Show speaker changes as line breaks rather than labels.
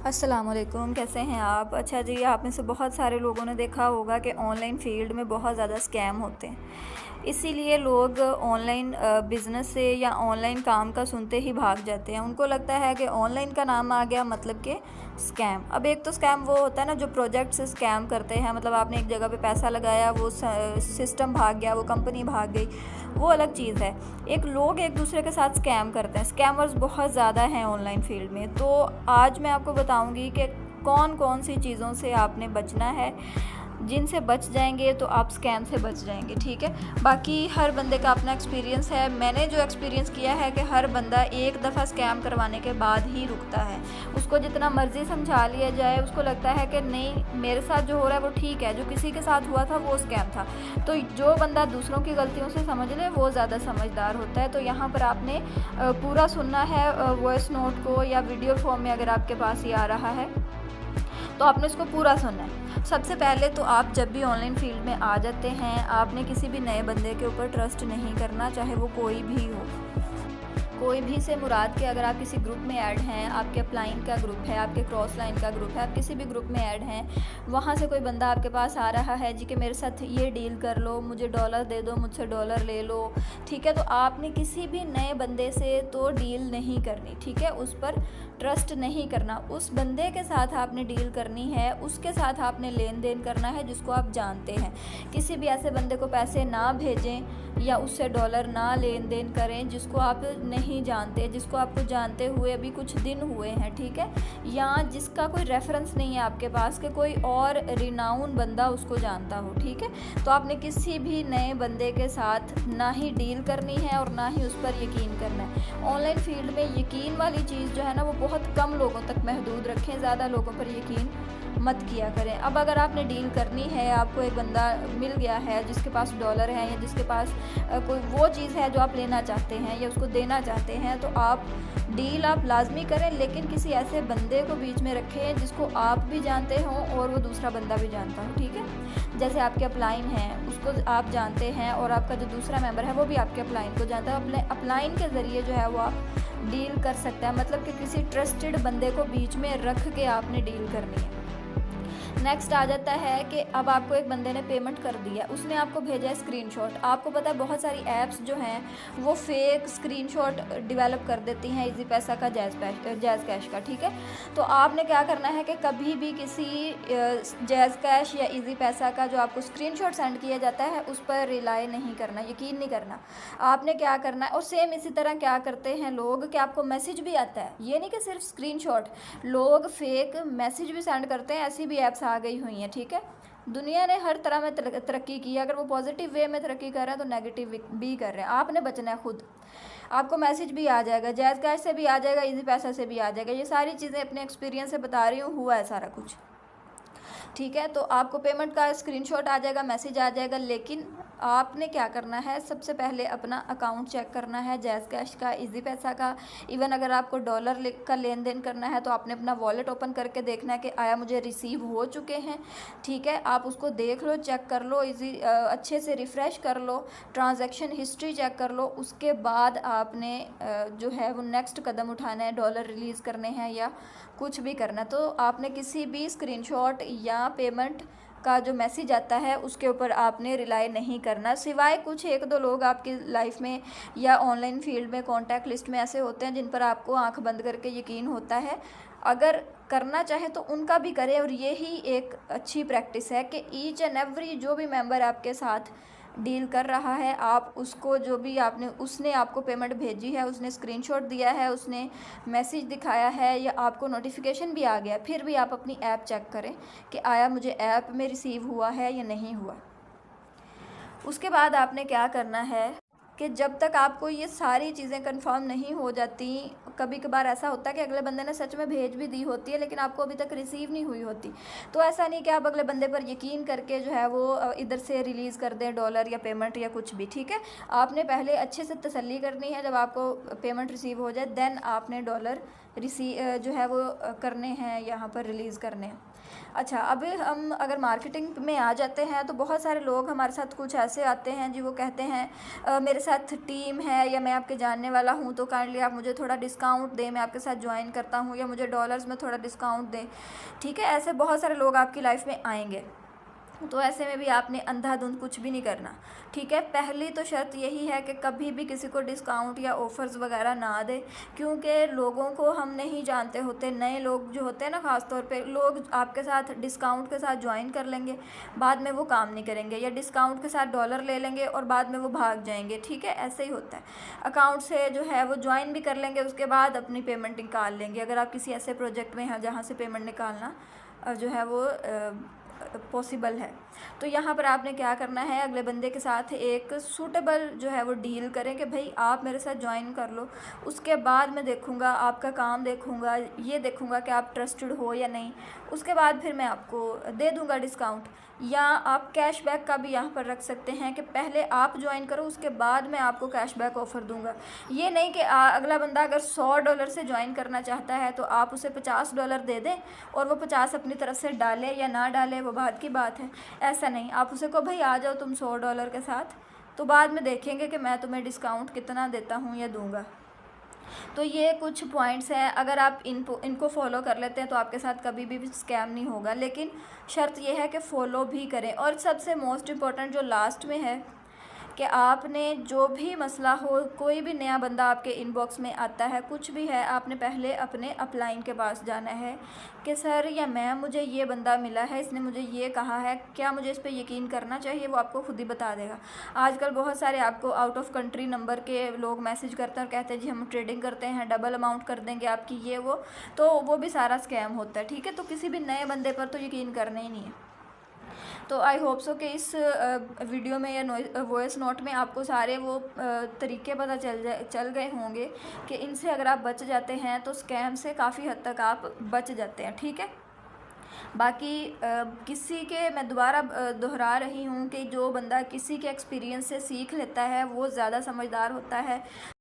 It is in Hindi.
अस्सलाम वालेकुम, कैसे हैं आप। अच्छा जी, आप में से बहुत सारे लोगों ने देखा होगा कि ऑनलाइन फ़ील्ड में बहुत ज़्यादा स्कैम होते हैं। इसीलिए लोग ऑनलाइन बिज़नेस से या ऑनलाइन काम का सुनते ही भाग जाते हैं। उनको लगता है कि ऑनलाइन का नाम आ गया मतलब कि स्कैम। अब एक तो स्कैम वो होता है ना जो प्रोजेक्ट से स्कैम करते हैं, मतलब आपने एक जगह पे पैसा लगाया, वो सिस्टम भाग गया, वो कंपनी भाग गई, वो अलग चीज़ है। एक लोग एक दूसरे के साथ स्कैम करते हैं। स्कैमर्स बहुत ज़्यादा हैं ऑनलाइन फील्ड में। तो आज मैं आपको बताऊंगी कि कौन कौन सी चीज़ों से आपने बचना है, जिनसे बच जाएंगे तो आप स्कैम से बच जाएंगे। ठीक है, बाकी हर बंदे का अपना एक्सपीरियंस है। मैंने जो एक्सपीरियंस किया है कि हर बंदा एक दफ़ा स्कैम करवाने के बाद ही रुकता है। उसको जितना मर्ज़ी समझा लिया जाए, उसको लगता है कि नहीं, मेरे साथ जो हो रहा है वो ठीक है, जो किसी के साथ हुआ था वो स्कैम था। तो जो बंदा दूसरों की गलतियों से समझ ले वो ज़्यादा समझदार होता है। तो यहाँ पर आपने पूरा सुनना है वॉइस नोट को, या वीडियो फॉर्म में अगर आपके पास ये आ रहा है तो आपने इसको पूरा सुनना है। सबसे पहले तो आप जब भी ऑनलाइन फील्ड में आ जाते हैं, आपने किसी भी नए बंदे के ऊपर ट्रस्ट नहीं करना, चाहे वो कोई भी हो। कोई भी से मुराद के अगर आप किसी ग्रुप में ऐड हैं, आपके अपलाइन का ग्रुप है, आपके क्रॉस लाइन का ग्रुप है, आप किसी भी ग्रुप में ऐड हैं, वहाँ से कोई बंदा आपके पास आ रहा है जी कि मेरे साथ ये डील कर लो, मुझे डॉलर दे दो, मुझसे डॉलर ले लो। ठीक है, तो आपने किसी भी नए बंदे से तो डील नहीं करनी। ठीक है, उस पर ट्रस्ट नहीं करना। उस बंदे के साथ आपने डील करनी है, उसके साथ आपने लेन देन करना है जिसको आप जानते हैं। किसी भी ऐसे बंदे को पैसे ना भेजें या उससे डॉलर ना लेन देन करें जिसको आप नहीं जानते, जिसको आपको जानते हुए अभी कुछ दिन हुए हैं। ठीक है, या जिसका कोई रेफरेंस नहीं है आपके पास कि कोई और रिनाउन बंदा उसको जानता हो। ठीक है, तो आपने किसी भी नए बंदे के साथ ना ही डील करनी है और ना ही उस पर यकीन करना है। ऑनलाइन फील्ड में यकीन वाली चीज़ जो है ना वो बहुत कम लोगों तक महदूद रखें, ज़्यादा लोगों पर यकीन मत किया करें। अब अगर आपने डील करनी है, आपको एक बंदा मिल गया है जिसके पास डॉलर है या जिसके पास कोई वो चीज़ है जो आप लेना चाहते हैं या उसको देना चाहते हैं, तो आप डील आप लाजमी करें, लेकिन किसी ऐसे बंदे को बीच में रखें जिसको आप भी जानते हों और वो दूसरा बंदा भी जानता हो। ठीक है, जैसे आपके अपलाइन हैं, उसको आप जानते हैं और आपका जो दूसरा मेंबर है वो भी आपके अपलाइन को जानता है। अपने अपलाइन के ज़रिए जो है वो आप डील कर सकते हैं, मतलब कि किसी ट्रस्टेड बंदे को बीच में रख के आपने डील करनी है। नेक्स्ट आ जाता है कि अब आपको एक बंदे ने पेमेंट कर दिया, उसने आपको भेजा है स्क्रीनशॉट। आपको पता है बहुत सारी ऐप्स जो हैं वो फेक स्क्रीनशॉट डेवलप कर देती हैं इजी पैसा का, जैज़ कैश का। ठीक है, तो आपने क्या करना है कि कभी भी किसी जैज़ कैश या इजी पैसा का जो आपको स्क्रीनशॉट सेंड किया जाता है उस पर रिलाई नहीं करना, यकीन नहीं करना। आपने क्या करना है, और सेम इसी तरह क्या करते हैं लोग कि आपको मैसेज भी आता है, ये नहीं कि सिर्फ स्क्रीनशॉट, लोग फेक मैसेज भी सेंड करते हैं। ऐसी भी ऐप्स आ गई हुई हैं। ठीक है, दुनिया ने हर तरह में तरक्की की है। अगर वो पॉजिटिव वे में तरक्की कर रहे हैं तो नेगेटिव भी कर रहे हैं। आपने बचना है खुद। आपको मैसेज भी आ जाएगा, जैज़ कैश से भी आ जाएगा, इजी पैसा से भी आ जाएगा। ये सारी चीज़ें अपने एक्सपीरियंस से बता रही हूँ, हुआ है सारा कुछ। ठीक है, तो आपको पेमेंट का स्क्रीनशॉट आ जाएगा, मैसेज आ जाएगा, लेकिन आपने क्या करना है, सबसे पहले अपना अकाउंट चेक करना है, जैज़ कैश का, इजी पैसा का। इवन अगर आपको डॉलर का लेन देन करना है तो आपने अपना वॉलेट ओपन करके देखना है कि आया मुझे रिसीव हो चुके हैं। ठीक है, आप उसको देख लो, चेक कर लो, अच्छे से रिफ़्रेश कर लो, ट्रांजैक्शन हिस्ट्री चेक कर लो। उसके बाद आपने जो है वो नेक्स्ट कदम उठाना है, डॉलर रिलीज़ करने हैं या कुछ भी करना। तो आपने किसी भी स्क्रीनशॉट या पेमेंट का जो मैसेज आता है उसके ऊपर आपने रिलाई नहीं करना, सिवाय कुछ एक दो लोग आपकी लाइफ में या ऑनलाइन फील्ड में कॉन्टैक्ट लिस्ट में ऐसे होते हैं जिन पर आपको आंख बंद करके यकीन होता है। अगर करना चाहे तो उनका भी करें, और यही एक अच्छी प्रैक्टिस है कि ईच एंड एवरी जो भी मेंबर आपके साथ डील कर रहा है, आप उसको जो भी उसने आपको पेमेंट भेजी है, उसने स्क्रीनशॉट दिया है, उसने मैसेज दिखाया है या आपको नोटिफिकेशन भी आ गया, फिर भी आप अपनी ऐप चेक करें कि आया मुझे ऐप में रिसीव हुआ है या नहीं हुआ। उसके बाद आपने क्या करना है कि जब तक आपको ये सारी चीज़ें कंफर्म नहीं हो जाती, कभी कभार ऐसा होता है कि अगले बंदे ने सच में भेज भी दी होती है लेकिन आपको अभी तक रिसीव नहीं हुई होती, तो ऐसा नहीं कि आप अगले बंदे पर यकीन करके जो है वो इधर से रिलीज़ कर दें डॉलर या पेमेंट या कुछ भी। ठीक है, आपने पहले अच्छे से तसल्ली करनी है, जब आपको पेमेंट रिसीव हो जाए देन आपने डॉलर जो है वो करने हैं, यहाँ पर रिलीज़ करने हैं। अच्छा, अब हम अगर मार्केटिंग में आ जाते हैं तो बहुत सारे लोग हमारे साथ कुछ ऐसे आते हैं जी, वो कहते हैं मेरे साथ टीम है या मैं आपके जानने वाला हूँ तो काइंडली आप मुझे थोड़ा डिस्काउंट दें, मैं आपके साथ ज्वाइन करता हूँ, या मुझे डॉलर्स में थोड़ा डिस्काउंट दें। ठीक है, ऐसे बहुत सारे लोग आपकी लाइफ में आएंगे, तो ऐसे में भी आपने अंधाधुंध कुछ भी नहीं करना। ठीक है, पहली तो शर्त यही है कि कभी भी किसी को डिस्काउंट या ऑफ़र्स वगैरह ना दे, क्योंकि लोगों को हम नहीं जानते होते। नए लोग जो होते हैं ना, ख़ास तौर पे लोग आपके साथ डिस्काउंट के साथ ज्वाइन कर लेंगे, बाद में वो काम नहीं करेंगे, या डिस्काउंट के साथ डॉलर ले लेंगे और बाद में वो भाग जाएंगे। ठीक है, ऐसे ही होता है। अकाउंट से जो है वो ज्वाइन भी कर लेंगे, उसके बाद अपनी पेमेंट निकाल लेंगे। अगर आप किसी ऐसे प्रोजेक्ट में हैं जहाँ से पेमेंट निकालना जो है वो पॉसिबल है, तो यहाँ पर आपने क्या करना है, अगले बंदे के साथ एक सूटेबल जो है वो डील करें कि भाई आप मेरे साथ ज्वाइन कर लो, उसके बाद मैं देखूँगा, आपका काम देखूँगा, ये देखूँगा कि आप ट्रस्टेड हो या नहीं, उसके बाद फिर मैं आपको दे दूँगा डिस्काउंट। या आप कैशबैक का भी यहाँ पर रख सकते हैं कि पहले आप ज्वाइन करो, उसके बाद मैं आपको कैशबैक ऑफ़र दूँगा। ये नहीं कि अगला बंदा अगर $100 से ज्वाइन करना चाहता है तो आप उसे $50 दे दें और वो 50 अपनी तरफ से डाले या ना डाले वो बात की बात है। ऐसा नहीं, आप उसे कहो भाई आ जाओ तुम $100 के साथ, तो बाद में देखेंगे कि मैं तुम्हें डिस्काउंट कितना देता हूँ या दूँगा। तो ये कुछ पॉइंट्स हैं, अगर आप इनको फॉलो कर लेते हैं तो आपके साथ कभी भी स्कैम नहीं होगा। लेकिन शर्त यह है कि फ़ॉलो भी करें। और सबसे मोस्ट इम्पॉर्टेंट जो लास्ट में है कि आपने जो भी मसला हो, कोई भी नया बंदा आपके इनबॉक्स में आता है, कुछ भी है, आपने पहले अपने अपलाइन के पास जाना है कि सर या मैम मुझे ये बंदा मिला है, इसने मुझे ये कहा है, क्या मुझे इस पर यकीन करना चाहिए? वो आपको खुद ही बता देगा। आजकल बहुत सारे आपको आउट ऑफ कंट्री नंबर के लोग मैसेज करते हैं और कहते हैं जी हम ट्रेडिंग करते हैं, डबल अमाउंट कर देंगे आपकी, ये तो वो भी सारा स्कैम होता है। ठीक है, तो किसी भी नए बंदे पर तो यकीन करना ही नहीं है। तो आई होप सो कि इस वीडियो में या वॉइस नोट में आपको सारे वो तरीके पता चल गए होंगे कि इनसे अगर आप बच जाते हैं तो स्कैम से काफ़ी हद तक आप बच जाते हैं। ठीक है, बाकी किसी के, मैं दोबारा दोहरा रही हूँ कि जो बंदा किसी के एक्सपीरियंस से सीख लेता है वो ज़्यादा समझदार होता है।